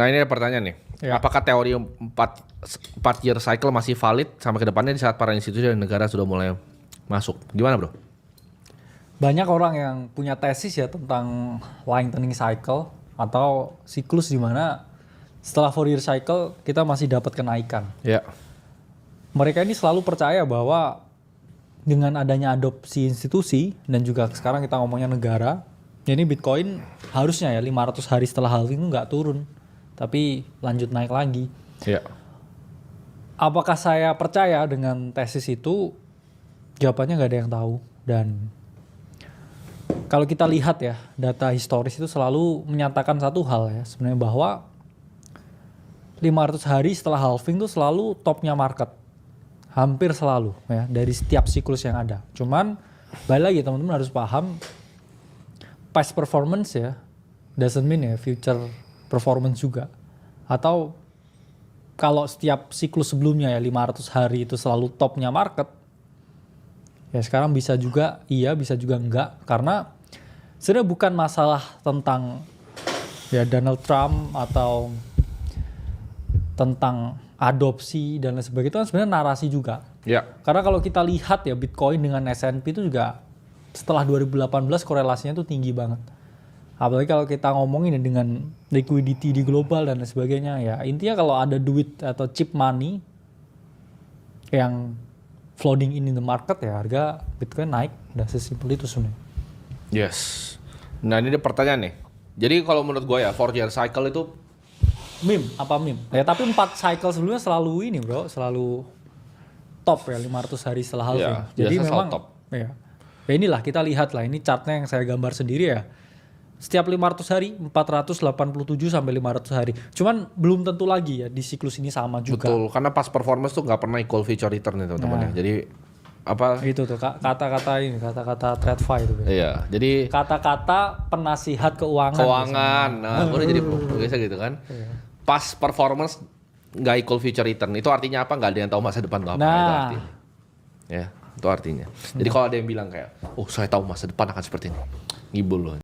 Nah ini ada pertanyaan nih. Ya. Apakah teori 4 year cycle masih valid sampai ke depannya di saat para institusi dan negara sudah mulai masuk? Gimana bro? Banyak orang yang punya tesis ya tentang lengthening cycle atau siklus di mana setelah 4 year cycle kita masih dapat kenaikan. Ya. Mereka ini selalu percaya bahwa dengan adanya adopsi institusi dan juga sekarang kita ngomongnya negara, ini Bitcoin harusnya ya 500 hari setelah halving itu nggak turun, tapi lanjut naik lagi. Ya. Apakah saya percaya dengan tesis itu? Jawabannya nggak ada yang tahu. Dan kalau kita lihat ya, data historis itu selalu menyatakan satu hal ya, sebenarnya bahwa 500 hari setelah halving itu selalu topnya market. Hampir selalu ya, dari setiap siklus yang ada. Cuman balik lagi teman-teman harus paham, past performance ya doesn't mean ya future performance juga. Atau kalau setiap siklus sebelumnya ya 500 hari itu selalu topnya market, ya sekarang bisa juga iya, bisa juga enggak. Karena sebenarnya bukan masalah tentang ya Donald Trump atau tentang adopsi dan lain sebagainya, itu kan sebenarnya narasi juga. Ya. Karena kalau kita lihat ya Bitcoin dengan S&P itu juga setelah 2018 korelasinya tuh tinggi banget. Apalagi kalau kita ngomongin ya dengan liquidity di global dan lain sebagainya, ya intinya kalau ada duit atau cheap money yang flooding in the market ya harga Bitcoin naik. Udah sesimpel itu sebenarnya. Yes. Nah ini ada pertanyaan nih. Jadi kalau menurut gue ya 4 year cycle itu Meme, apa meme? Ya tapi 4 cycle sebelumnya selalu ini bro, selalu top ya 500 hari setelah halving. Ya, jadi biasa memang selalu top. Ya inilah kita lihat lah, ini chartnya yang saya gambar sendiri ya. Setiap 500 hari 487 sampai 500 hari. Cuman belum tentu lagi ya di siklus ini sama juga. betul, karena past performance tuh nggak pernah equal future return itu teman-teman ya. Jadi apa? Itu tuh kata-kata ini, kata-kata TradFi itu. Iya, jadi Kata-kata penasihat keuangan. keuangan. Nah, gue jadi biasa gitu kan. Past performance nggak equal future return. Itu artinya apa? Nggak ada yang tahu masa depan tuh apa. Nah. Itu artinya. Ya, itu artinya. Jadi kalau ada yang bilang kayak, oh saya tahu masa depan akan seperti ini. Ngibul loh.